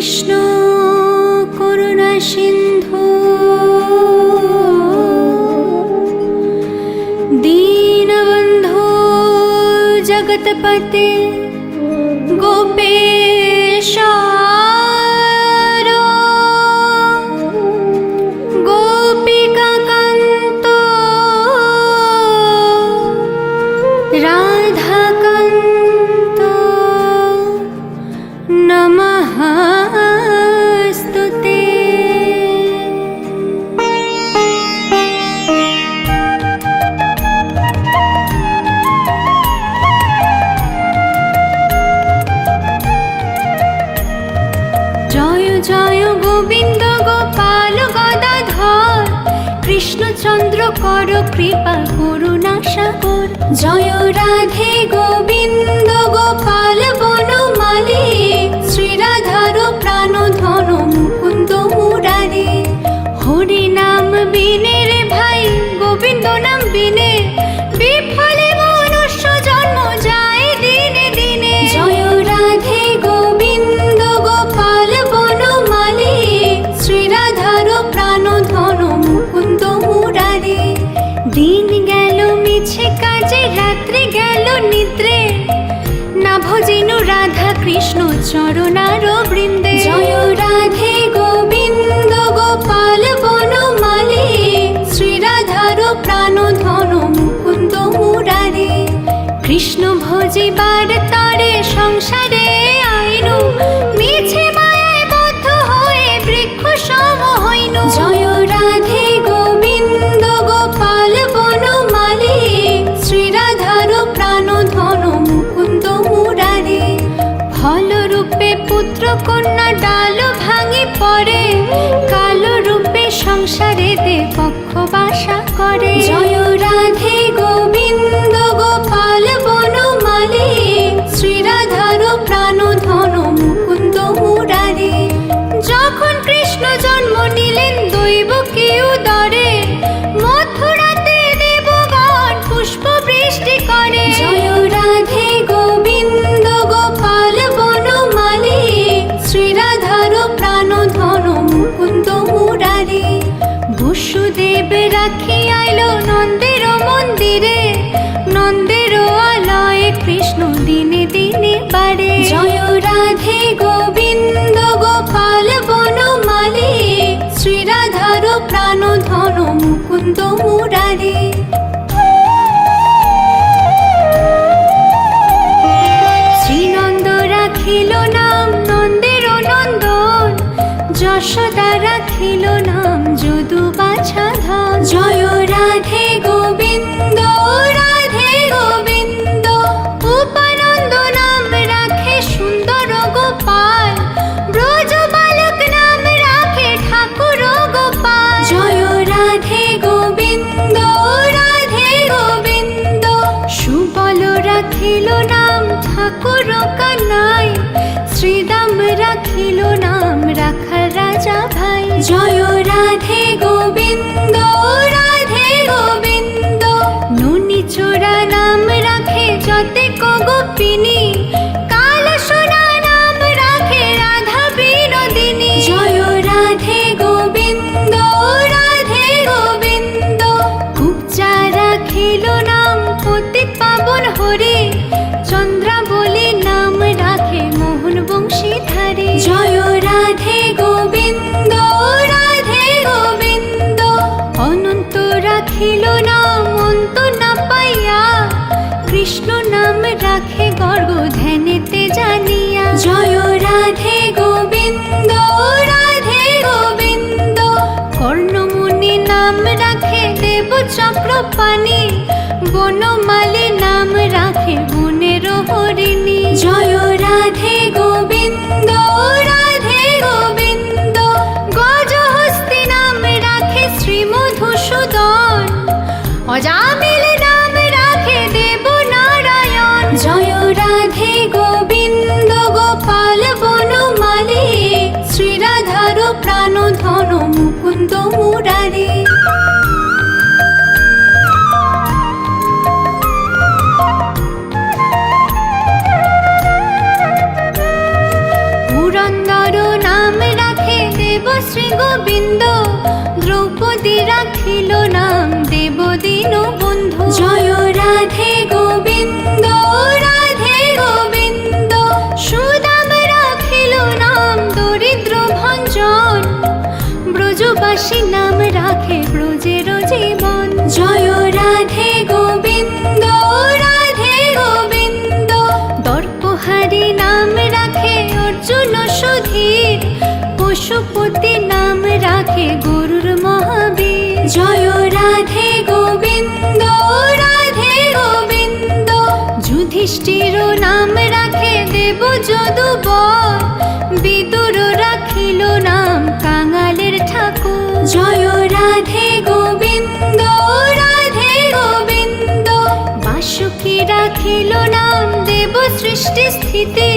কৃষ্ণ করুণা সিন্ধু দীনবন্ধু জগৎপতে গোপেশ গোপিকা কান্ত রাধা কান্ত নমস্তুতে। জয় জয় গোবিন্দ গোপাল গদাধর কৃষ্ণচন্দ্র কর কৃপা করুণা সাগর। জয় রাধে গোবিন্দ গোপাল বনমালী শ্রীরাধার প্রাণ ধন মুকুন্দ মুরারে। হরি নাম বিনে রে ভাই গোবিন্দ নাম বিনে বিফলে মনুষ্য জন্ম যায় দিনে দিনে। জয় রাধে গোবিন্দ গোপাল বনমালী শ্রীরাধার প্রাণ ধন মুকুন্দ মুরারে। দিন গেল মিছে কাজে রাত্রি গেল নিদ্রে না ভজিনু রাধা কৃষ্ণ চরণার বৃন্দে। জয় রাধে গোবিন্দ গোপাল বনমালী শ্রীরাধার প্রাণ ধন মুকুন্দ মুরারে। কৃষ্ণ ভজিবার তরে সংসারে আইনু মিছে মায়ায় বদ্ধ হয়ে বৃক্ষ সম হইনু। জয় রাধে গোবিন্দ গোপাল বনমালী শ্রীরাধার প্রাণ ধন মুকুন্দ মুরারে। ফল রূপে পুত্র কন্যা ডাল ভাঙি পড়ে কালো রূপে সংসারে দে পক্ষ বাসা করে। জয় রাধে গোবিন্দ গোপাল বনমালী শ্রীরাধার প্রাণ ধন মুকুন্দ মুরারে। যখন কৃষ্ণ জন্ম নিলেন দৈব কেউ দরে মথুরাতে দেবগণ পুষ্প বৃষ্টি করে। জয় রাধে গোবিন্দ গোপাল বনমালী শ্রীরাধার প্রাণ ধন মুকুন্দ মুরারে। বসুদেব রাখি আইল নন্দের মন্দিরে নন্দের আলয়ে কৃষ্ণ দিনে দিনে বাড়ে। জয় রাধে গোবিন্দ গোপাল বনমালী শ্রীরাধার প্রাণ ধন মুকুন্দ মুরারে। শ্রীনন্দ রাখিল নাম নন্দের নন্দন যশোদা রাখিল নাম যদু বাছা ধন। জয় রাধে গোবিন্দ রাধে গোবিন্দ উপানন্দ নাম রাখে সুন্দর গোপাল ব্রজ বালক নাম রাখে ঠাকুর গোপাল। জয় রাধে গোবিন্দ রাধে গোবিন্দ সুবল রাখিল নাম ঠাকুর কানাই শ্রীদাম রাখিল নাম রাখাল রাজা ভাই। জয় রাধে গোবিন্দ রাধে গোবিন্দ নুনি চোরা নাম রাখে যতেক গোপিনী কাল সোনা নাম রাখে রাধা বিনোদিনী। জয় রাধে গোবিন্দ রাধে গোবিন্দ কুবজা রাখিল নাম পতিত পাবন হরি চন্দ্রাবলী নাম রাখে মোহন বংশীধারী। জয় রাধে গোবিন্দ রাধে গোবিন্দ অনন্ত রাখিল নাম অন্ত না পাইয়া কৃষ্ণ নাম রাখে গর্গ ধ্যানেতে জানিয়া। জয় রাধে গোবিন্দ রাধে গোবিন্দ কর্ণমুনি নাম রাখে দেব চক্রপাণি বনমালী নাম রাখে বনের হরিণী। জয় রাধে গোবিন্দ রাধে গোবিন্দ গজহস্তি নাম রাখে শ্রী মধুসূদন অজামিল নাম রাখে দেব নারায়ণ। জয় রাধে গোবিন্দ গোপাল বনমালী শ্রীরাধার প্রাণ ধন মুকুন্দ মুরারে। পুরন্দর নাম দেবশ্রী গোবিন্দ। দ্রৌপদী রাখিল নাম দেবদীন বন্ধু। জয় রাধে গোবিন্দ, রাধে গোবিন্দ। সুদাম রাখিল নাম দরিদ্র ভঞ্জন। ব্রজবাসী নাম রাখে ব্রজের জীবন। জয় রাধে গোবিন্দ, রাধে গোবিন্দ। দর্পহারি নাম রাখে অর্জুন সুধীর। পশুপতি নাম রাখে গরুর মহাবীর। জয় রাধে গোবিন্দ, রাধে গোবিন্দ। যুধিষ্ঠির নাম রাখে দেব যদুবর। বিদুর রাখিল নাম কাঙালের ঠাকুর। জয় রাধে গোবিন্দ, রাধে গোবিন্দ। বাসুকী রাখিল নাম দেব সৃষ্টি স্থিতি।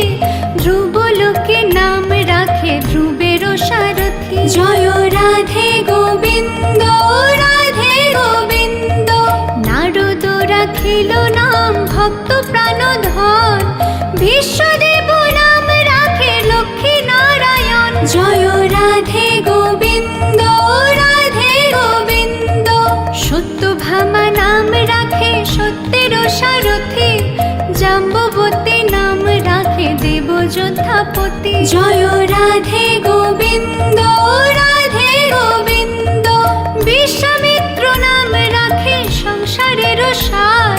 ধ্রুবলোকে নাম রাখে ধ্রুবের সারথি। জয় রাধে গোবিন্দ, রাধে গোবিন্দ। নারদ রাখিল নাম ভক্ত প্রাণধন। বিশ্বদেব নাম রাখে লক্ষ্মী নারায়ণ। জয় রাধে গোবিন্দ, রাধে গোবিন্দ। সত্যভামা নাম রাখে সত্যের সারথি। জাম্ববতী নাম রাখে দেবযোদ্ধাপতি। জয় রাধে গোবিন্দ, রাধে গোবিন্দ। বিশ্বামিত্র নাম রাখে সংসারের সার।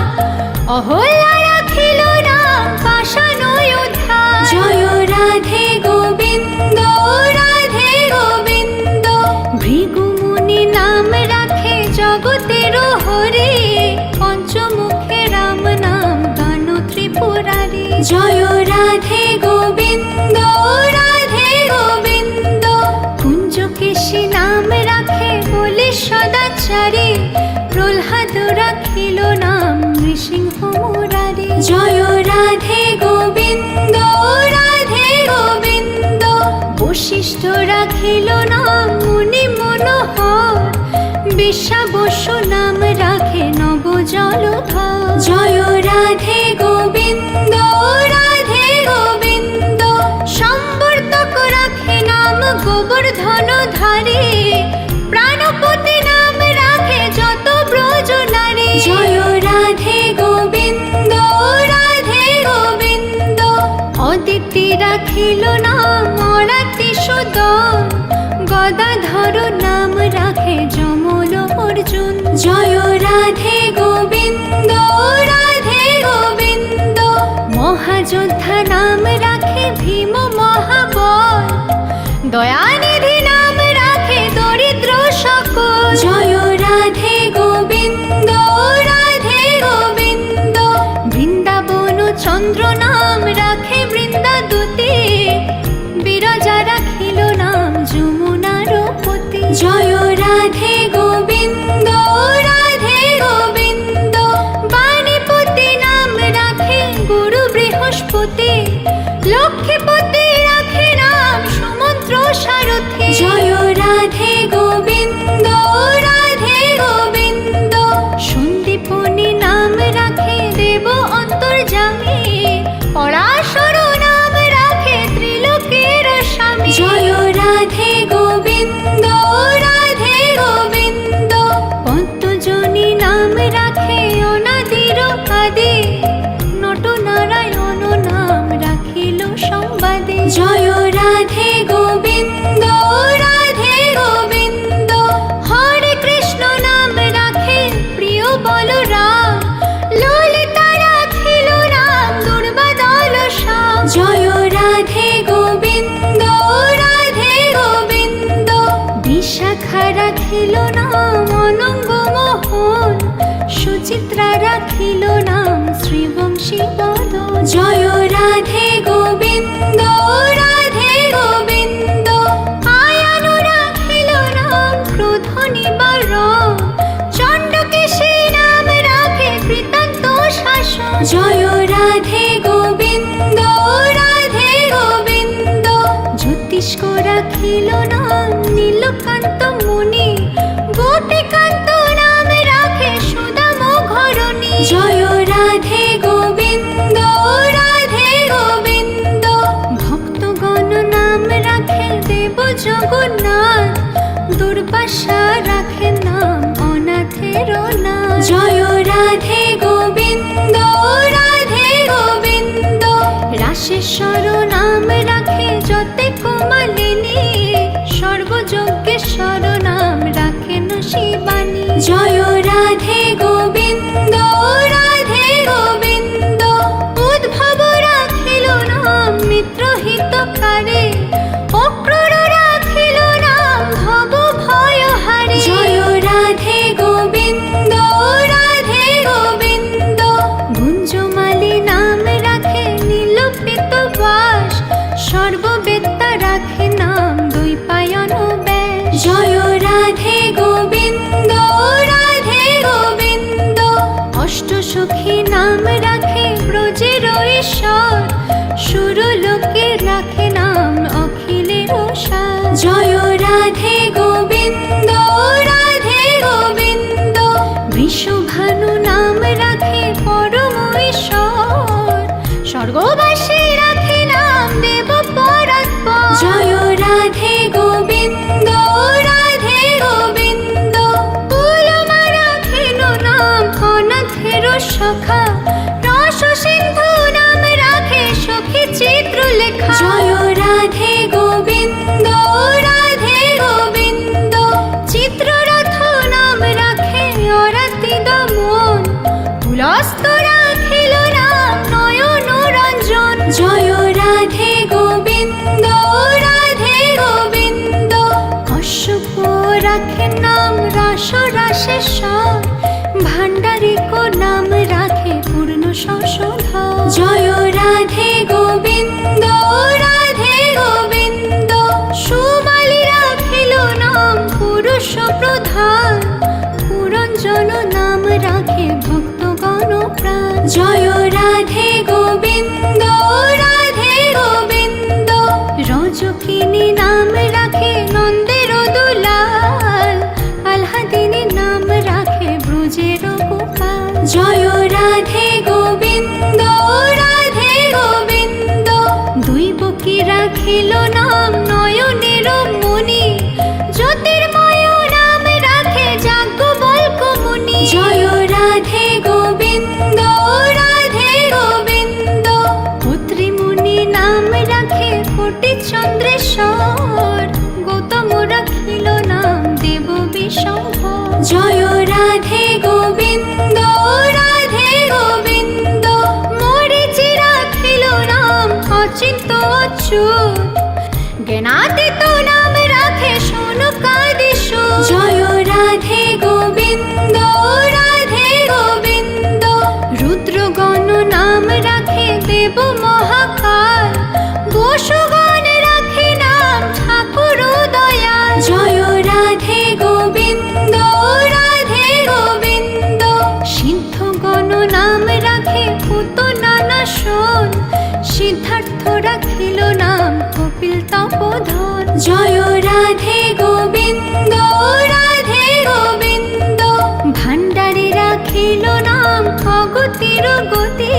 অহল্যা রাখিল নাম পাষাণ উদ্ধার। জয় রাধে গোবিন্দ, রাধে গোবিন্দ। ভৃগুমুনি নাম রাখে জগতের হরি। পঞ্চমুখে রাম নাম গান ত্রিপুরারি। জয় রাধে গোবিন্দ, রাধে গোবিন্দ। কুঞ্জকেশী নাম রাখে বলি সদাচারী। প্রহ্লাদ রাখিল নাম নৃসিংহ মুরারি। জয় রাধে গোবিন্দ, রাধে গোবিন্দ। বশিষ্ঠ রাখিল নাম মুনি মনোহর। বিশ্বাবসু নাম রাখে নব জলধর। জয় রাধে গোবিন্দ, রাধে গোবিন্দ। সম্বর্ধক রাখে নাম গোবর্ধন ধারী। প্রাণপতি নাম রাখে যত ব্রজ নারী। জয় রাধে গোবিন্দ, রাধে গোবিন্দ। অদিতি রাখিল নাম অরাতি সুদন। গদাধর নাম রাখে যমল অর্জুন। জয় রাধে গোবিন্দ, রাধে গোবিন্দ। মহাযোদ্ধা নাম রাখে ভীম মহাবল। দয়ানিধি নাম রাখে দরিদ্র সকল। জয় রাধে গোবিন্দ, রাধে গোবিন্দ। বৃন্দাবন চন্দ্র নাম রাখে বৃন্দাদূতি। বিরজা রাখিল নাম যমুনার পতি। জয় রাধে গোবিন্দ, রাধে গোবিন্দ। বাণীপতি নাম রাখে গুরু বৃহস্পতি। লক্ষ্মীপতি রাখে নাম সমুদ্র সারথি। জয় রাধে গোবিন্দ, রাধে গোবিন্দ। সন্দীপনী নাম রাখে দেব অন্তর্যামী। পরাশর নাম রাখে ত্রিলোকের স্বামী। জয় রাধে গোবিন্দ, রাধে গোবিন্দ। পদ্মজনী নাম রাখে অনাদির আদি। নটনারায়ণ নাম রাখিল সংবাদে। জয় রাধে গোবিন্দ, রাধে গোবিন্দ। হরে কৃষ্ণ নাম রাখে প্রিয় বলরাম। ললিতা রাখিল নাম দুর্বাদল শ্যাম। জয় রাধে গোবিন্দ, রাধে গোবিন্দ। বিশাখা রাখিল নাম অনঙ্গ মোহন। সুচিত্রা রাখিল নাম শ্রীবংশী বদন। জয় রাধে গোবিন্দ, রাধে গোবিন্দ। আয়ানু রাখিল নাম ক্রোধ নিবারণ। চণ্ডকেশী নাম রাখে কৃতান্ত শাসন। জয় রাধে গোবিন্দ, রাধে গোবিন্দ। জ্যোতিষ্ক রাখিল নাম নীলকান্ত মুনি। গোপীকান্ত নাম রাখে সুদাম ঘরণী। জয় রাধে গোবিন্দ, রাধে জগন্নাথ, দুর্বাসা রাখে নাম অনাথের নাথ। জয় রাধে গোবিন্দ, রাধে গোবিন্দ, রাশেশ্বর নাম রাখে যতে কুমালিনী, সর্বযজ্ঞেশ্বর নাম রাখেন শিবানী। জয় রাধে গোবিন্দ, রাধে গোবিন্দ, উদ্ভব রাখিল নাম মিত্র হিতকারে, অক্রূর রাখিল নাম ভব ভয়হারে। জয় রাধে গোবিন্দ, রাধে গোবিন্দ, গুঞ্জমালি নাম রাখে নীলপিত বাস, সর্ববেত্তা রাখে নাম দ্বৈপায়ন ব্যাস। জয় রাধে গোবিন্দ, রাধে গোবিন্দ, অষ্টসখী নাম রাখে ব্রজের ঈশ্বর, সুরলোকে রাখে নাম অখিলের সার। জয় রাধে গোবিন্দ, রাধে গোবিন্দ, বৃষভানু নাম রাখে পরম ঈশ্বর, স্বর্গবাসী রাখে নাম দেব পরাৎপর। জয় রাধে গোবিন্দ, রাধে গোবিন্দ, কুলমা রাখিল নাম অনাথের সখা, রস সিন্ধু নাম রাখে সখী চিত্রলেখা। জয় রাধে গোবিন্দ, রাধে গোবিন্দ, চিত্ররথ নাম রাখে অরাতি দমন, পুলস্ত রাখিল নাম নয়ন রঞ্জন। জয় রাধে গোবিন্দ, রাধে গোবিন্দ, কশ্যপ রাখে নাম রাস রাশেশ্বর, ভাণ্ডারিক নাম রাখে পূর্ণ সংশোধন। জয় রাধে গোবিন্দ, রাধে গোবিন্দ, সুমালি রাখিল নাম পুরুষ প্রধান, পুরঞ্জন নাম রাখে ভক্তগণ প্রাণ। জয় রাধে গোবিন্দ, রাধে গোবিন্দ, রজকিনী নাম রাখে নন্দের দুলাল, আহ্লাদিনী নাম রাখে ব্রজের গোপাল। জয় রাধে গোবিন্দ, রাধে গোবিন্দ, দৈবকী রাখিল নাম নয়নের মণি, জ্যোতির্ময় নাম রাখে যাজ্ঞবল্ক্য মুনি। জয় রাধে গোবিন্দ, রাধে গোবিন্দ, পুত্রীমুনি নাম রাখে কোটি চন্দ্রেশ্বর, গৌতম রাখিল নাম দেব বিশম্ভর। জয় রাধে গোবিন্দ, রাধে গোবিন্দ, মরিচি রাখিল নাম অচিন্ত অচ্যুত, জ্ঞানাতীত নাম রাখে শৌনকাদিসুর। জয় রাধে গোবিন্দ, রাধে গোবিন্দ, রুদ্রগণ নাম রাখে দেব মহাকাল, বসুগণ রাখে নাম ঠাকুর দয়াল। জয় রাধে গোবিন্দ, রাধে গোবিন্দ, সিদ্ধগণ নাম রাখে পুতনা নাশন, সিদ্ধার্থ রাখিল নাম কপিল তপোধন। জয় রাধে গোবিন্দ, রাধে গোবিন্দ, ভাণ্ডারী রাখিল নাম অগতির গতি,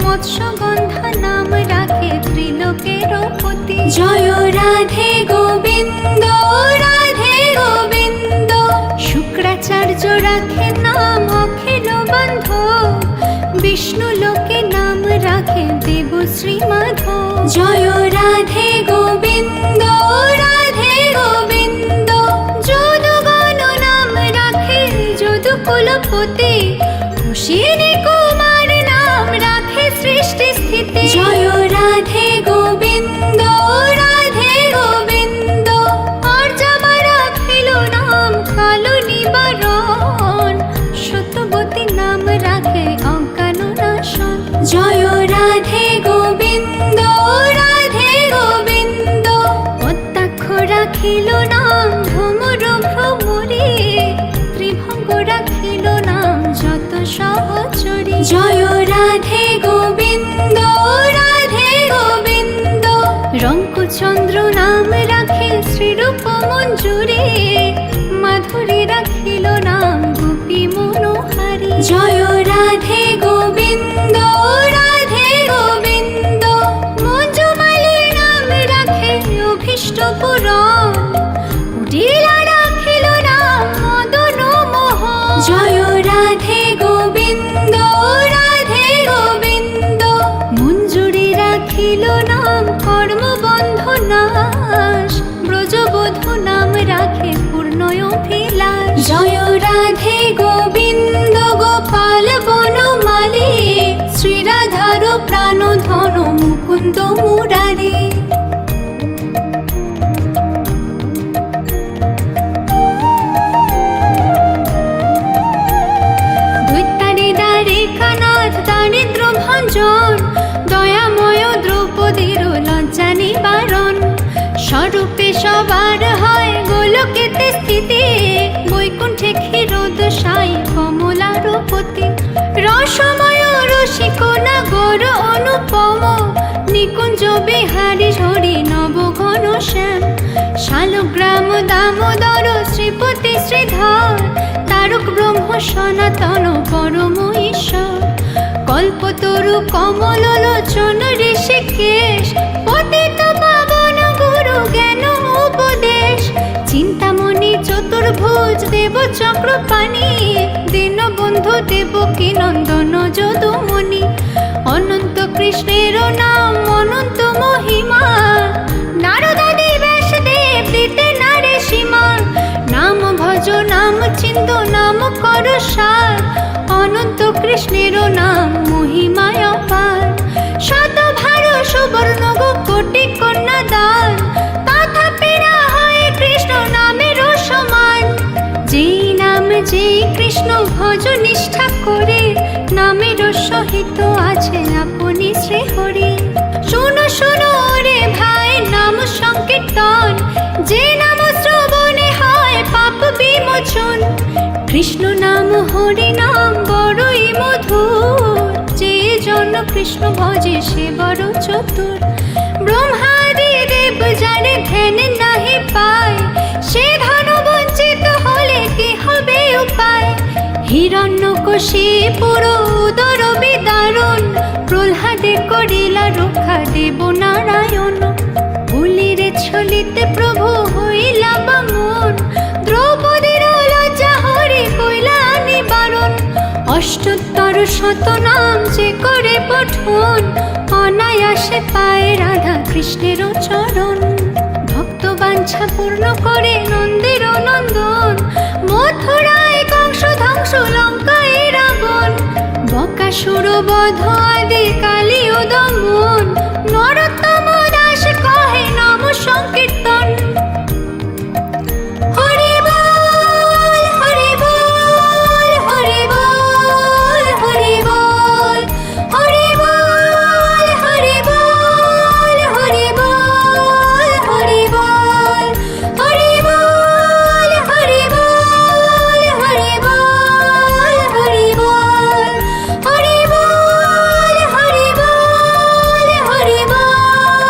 মৎস্যগন্ধা নাম রাখে ত্রিলোকের পতি। জয় রাধে গোবিন্দ, রাধে গোবিন্দ, শুক্রাচার্য রাখে নাম অখিল বান্ধব, বিষ্ণু লোকে নাম রাখে দেব শ্রীমাধব। জয় রাধে গোবিন্দ, রাধে গোবিন্দ, যদুগণ নাম রাখে যদুকুলপতি, অশ্বিনী কুমার নাম রাখে সৃষ্টি স্থিতি। জয় রাধে গোবিন্দ, রাধে গোবিন্দ, অর্জমা রাখিল নাম কাল নিবারণ, সত্যবতী নাম রাখে অজ্ঞান নাশন। জয় রাধে গোবিন্দ, রাধে গোবিন্দ, পদ্মাক্ষ রাখিল নাম ভ্রমর ভ্রমরী, ত্রিভঙ্গ রাখিল নাম যত সহচরী। জয় রাধে গোবিন্দ, রাধে গোবিন্দ, রঙ্কচন্দ্র নাম রাখে শ্রীরূপ মঞ্জুরি, মাধুরী রাখিল নাম গোপী মনোহারী। জয় রাধে গোবিন্দ, রাধে গোবিন্দ, মঞ্জুমালী নাম রাখে অভীষ্ট পুরন কুটিলা রাখিল নাম মদন মোহন। জয় রাধে গোবিন্দ রাধে গোবিন্দ, মঞ্জুরি রাখিল নাম কর্মবন্ধ নাশ, ব্রজবধূ নাম রাখে পূর্ণ অভিলাষ। জয় রাধে গোবিন্দ গোপাল বনমালী, শ্রীরাধার প্রাণধন মুকুন্দ মুরারি। দারিদ্র ভঞ্জন, দয়াময় দ্রৌপদীর লজ্জা নিবারণ, স্বরূপে সবার হয় গোলকেতে স্থিতি, বৈকুণ্ঠে ক্ষীরোদশাই কমলারূপতি। রসময় রসিক নাগর অনুপম, নিকুঞ্জ বিহারী হরি নব ঘন শ্যাম, শালগ্রাম দামোদর শ্রীপতি শ্রীধর, তারক ব্রহ্ম সনাতন পরম ঈশ্বর। কল্পতরু কমল লোচন ঋষিকেশ, পতিত পাবন গুরু জ্ঞান উপদেশ, চিন্তামণি চতুর্ভুজ দেব চক্রপাণি, দীনবন্ধু দেবকী নন্দন যদুমণি। অনন্ত কৃষ্ণের নাম অনন্ত মহিমা, নারদাদি ব্যাসদেব দিতে নারে সীমা। নাম ভজ নাম চিন্ত নাম কর সার, অনন্ত কৃষ্ণের নাম মহিমায় অপার। শতভার সুবর্ণ গো কোটি কন্যা দান, তথাপি না হয় কৃষ্ণ নামের সমান। যেই নাম যেই কৃষ্ণ ভজ নিষ্ঠা করে, নামের সহিত আছে আপনি শ্রীহরি। শোনো শোনো রে ভাই নাম সংকীর্তন, যে নাম শ্রবণে হয় পাপ বিমোচন। কৃষ্ণ নাম হরি নাম বড়ই মধুর, যে জন কৃষ্ণ ভজে সে বড় চতুর। ব্রহ্মাদি দেব যারে ধ্যান নাহি পায়, সে ধন বঞ্চিত হলে কি হবে উপায়। হিরণ্যকশিপুর উদর বিদারণ, প্রহ্লাদে করিলা রক্ষা দেব নারায়ণ। বলিরে ছলিতে প্রভু হইলা বামন, দ্রৌপদীর লজ্জা হরি কইলা নিবারণ। অষ্টোত্তর শত নাম যে করে পঠন, অনায়াসে পায় রাধা কৃষ্ণের চরণ। ভক্ত বাঞ্ছা পূর্ণ করে নন্দের নন্দন, মথুরায় কংস ধ্বংস লঙ্কায় রাবণ। বকাসুর বধ আদি কালীয় দমন, নরোত্তম দাস কহে নাম সংকীর্তন। হরি বল হরি বল হরি বল হরি বল, হরি বল হরি বল হরি বল হরি বল, হরি বল হরি বল হরি বল হরি বল, হরি বল হরি বল হরি বল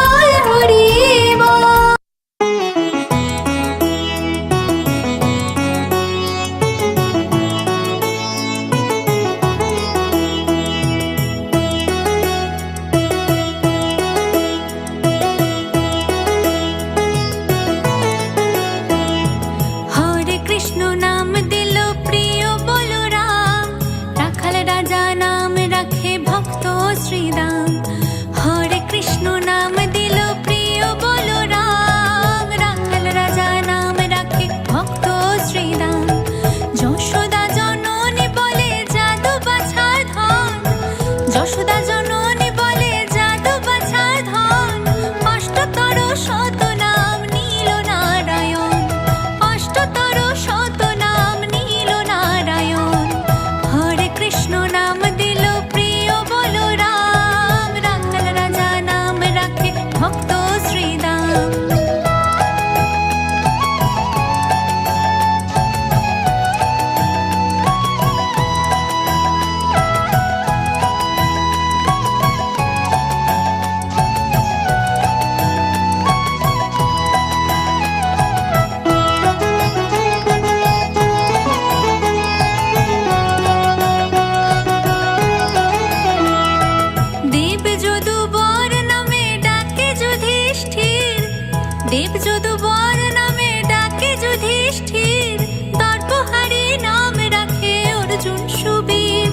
দেব যদুবর নামে ডাকে যুধিষ্ঠির, দর্পহারি নাম রাখে অর্জুন সুবীর।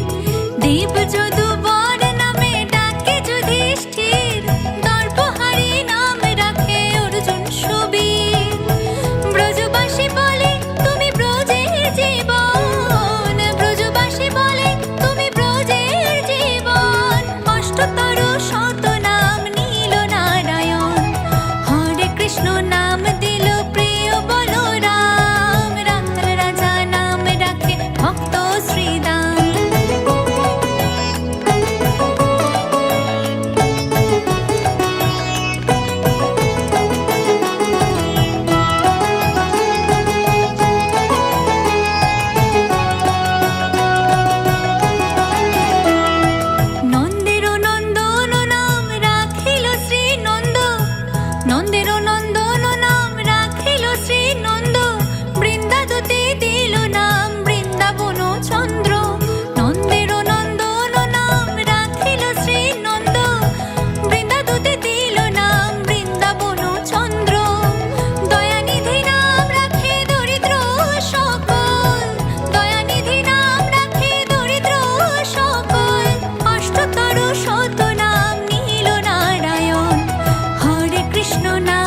দেব যদুবর নামে ডাকে যুধিষ্ঠির, দর্পহারি নাম রাখে অর্জুন সুবীর। ব্রজবাসী বলে তুমি ব্রজের জীবন, ব্রজবাসী বলে তুমি ব্রজের জীবন। অষ্টতর শত নাম নীল নারায়ণ, হরে কৃষ্ণ নাম দিল প্রিয় বলরাম। রাখাল রাজা নাম রাখে ভক্ত শ্রীদাম। নন্দের নন্দন নাম রাখিল শ্রী নন্দ, নন্দের নন্দন নাম রাখিল শ্রী নন্দ। বৃন্দাদতে দিল নাম বৃন্দাবন চন্দ্র। নন্দের নন্দন নাম রাখিল শ্রী নন্দ, বৃন্দাদতে দিল নাম বৃন্দাবন চন্দ্র। দয়ানিধি নাম রাখে দরিদ্র সকল, দয়ানিধি নাম রাখে দরিদ্র সকল। অষ্টতর শত নাম নীল নারায়ণ, হরে কৃষ্ণ নাম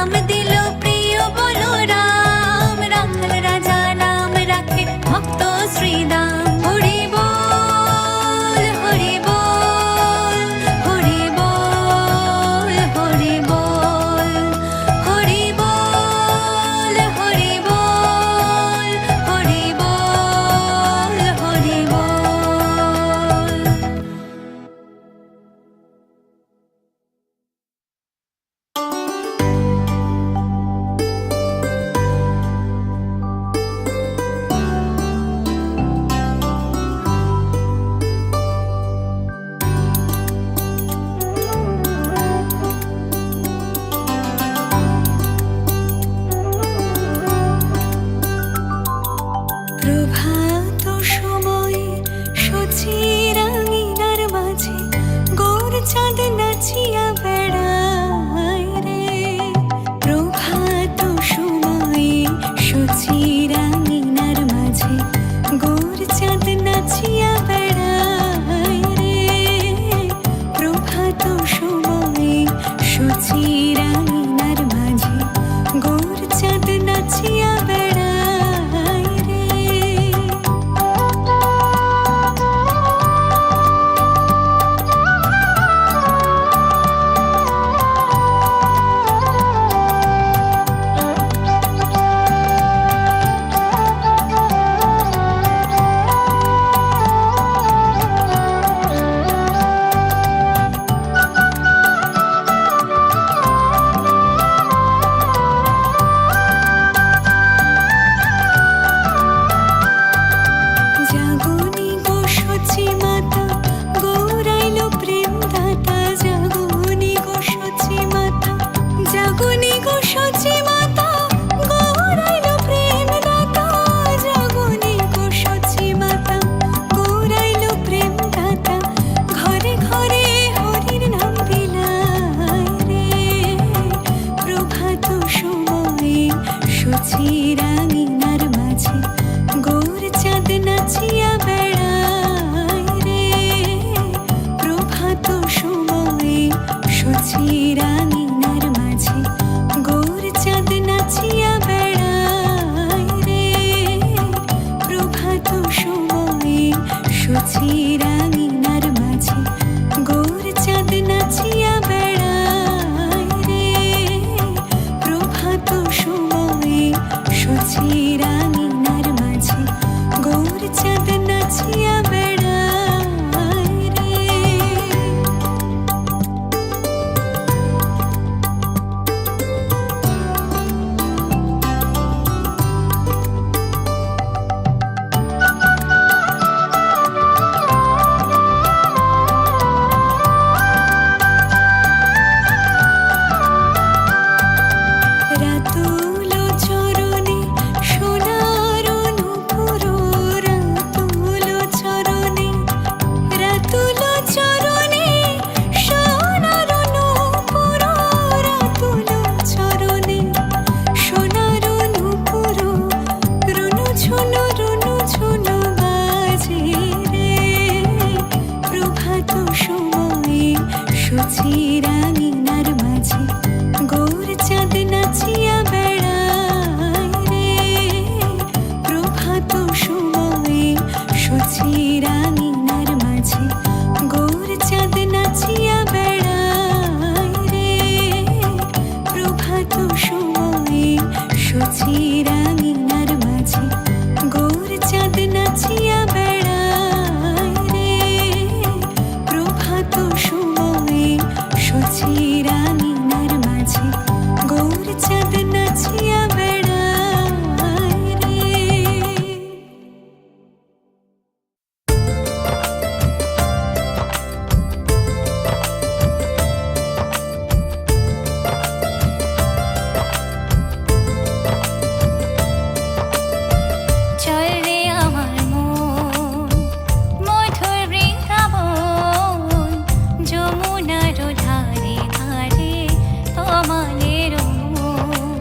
তমালের মন।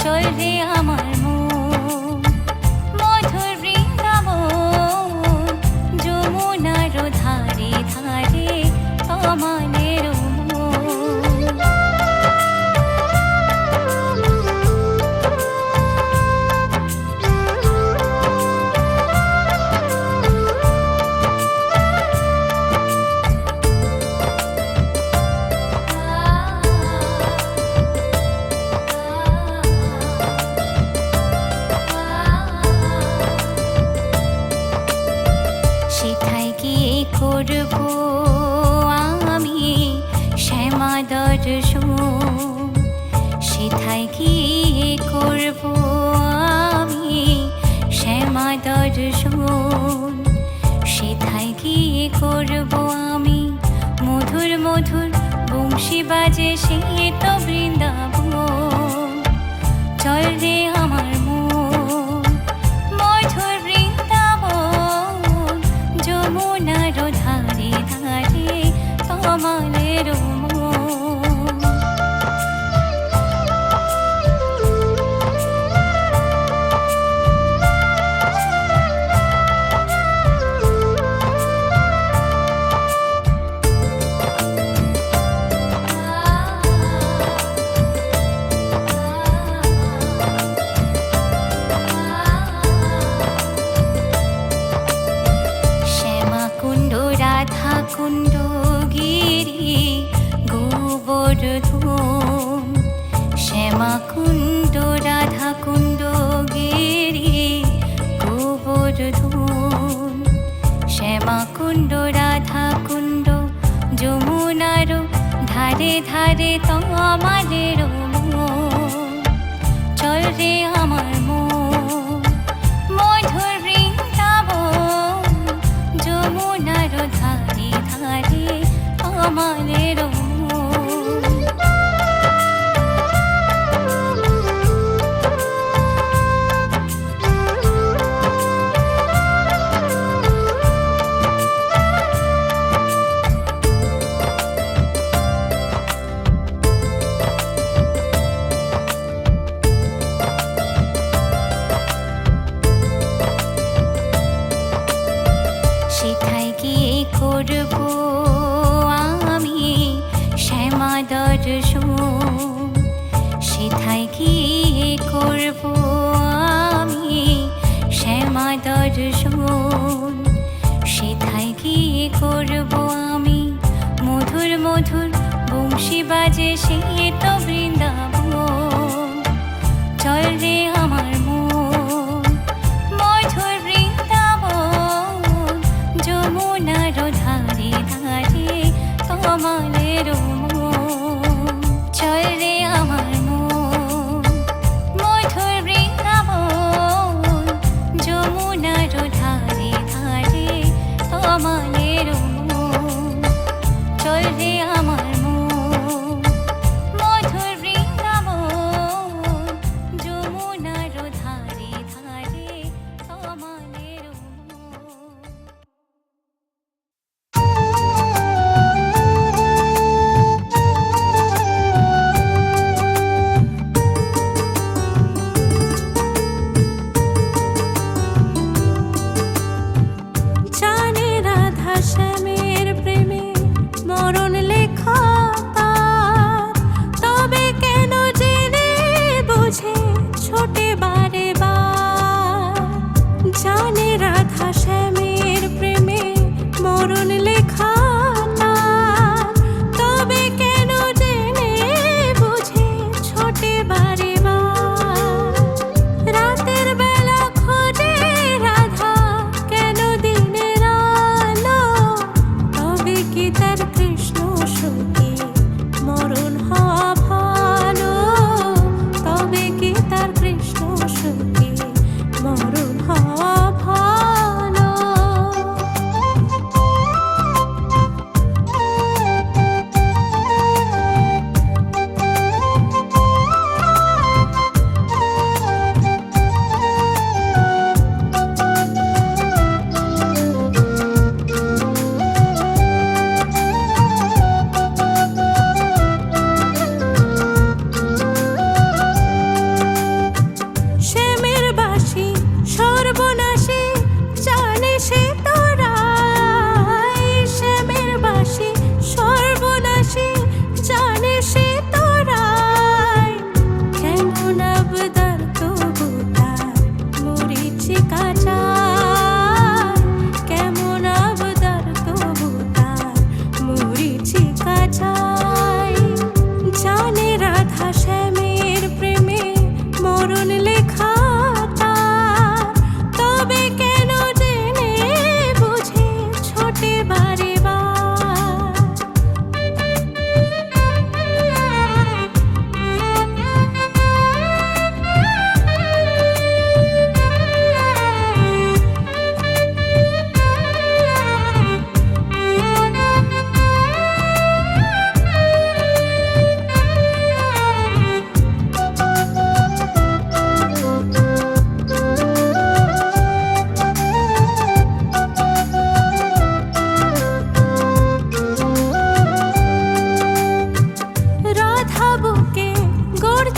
চল রে আমার মন, মধুর বৃন্দাবন, যমুনার ধারে ধারে তমালের মন। সেথায় গিয়ে করব আমি শ্যামা দর্শন। সেথায় গিয়ে করব আমি শ্যামা দর্শন। সেথায় গিয়ে করব আমি মধুর মধুর বংশী বাজে সে তো বৃন্দাবন। চল রে আমার মন, মধুর বৃন্দাবন, যমুনার ধারে ধারে তমালের মন। শ্যামাকুণ্ড রাধা কুণ্ড গিরি গোবর্ধন। শ্যামাকুণ্ড রাধা কুণ্ড গিরি গোবর্ধন। শ্যামাকুণ্ড রাধা কুণ্ড যমুনার ধারে ধারে তমালের মন। চল রে আমার মন, মধুর বৃন্দাবন, যমুনার ধারে ধারে তমালের মন। সেথায় গিয়ে করব আমি শ্যামা দর্শন। সেথায় গিয়ে করব আমি শ্যামা দর্শন। সেথায় গিয়ে করব আমি মধুর মধুর বংশী বাজে সে তো বৃন্দাবন। চল রে আমার মন, মধুর বৃন্দাবন, যমুনার ধারে ধারে তমালের মন। চল রে আমার মন, মধুর বৃন্দাবন, যমুনার ধারে ধারে তমালের মন। চল রে আমার মন, মধুর বৃন্দাবন, যমুনা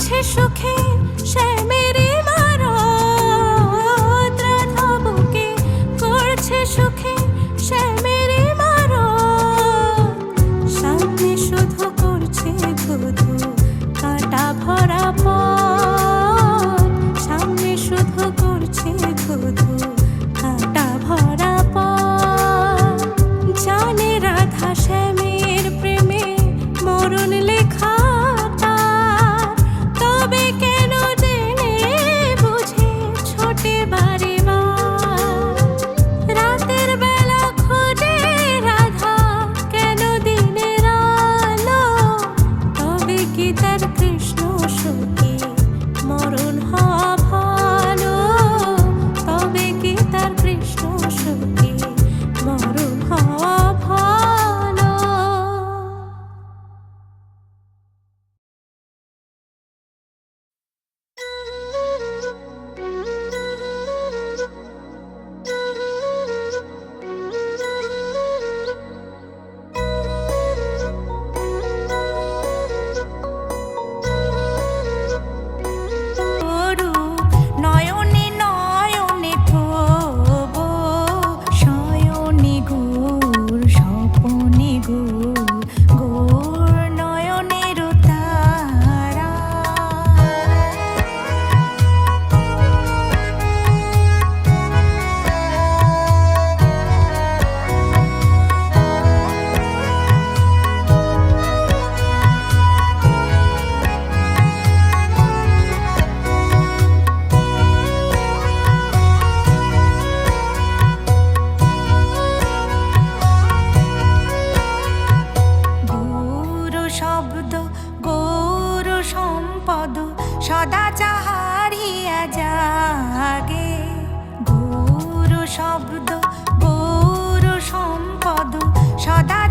করছে সুখে শ্যামের ইমারত, রাধা বুকে করছে সুখে শ্যামের ইমারত। সামনে শুধু করছে ধুধু কাঁটা ভরা পথ, সামনে শুধু করছে ধুধু কাঁটা ভরা পথ। জানে রাধা শ্যামের প্রেমে মরণ লেখা তার, তবে কেন জেনে বুঝে ছোটে বারে বার। রাতের বেলা খোঁজে রাধা কেন দিনের আলো, তবে কি তার কৃষ্ণ সুখে মরণ হওয়া ভালো, তবে কি তার কৃষ্ণ সুখে মরণ হওয়া ভালো। নয়নে নয়নে থবো শয়নে গোর স্বপনে গোর, গোর নয়নের তারা। গৌর শব্দ গৌর সম্পদ সদা চাহারিয়া জাগে, গৌর শব্দ গৌর সম্পদ সদা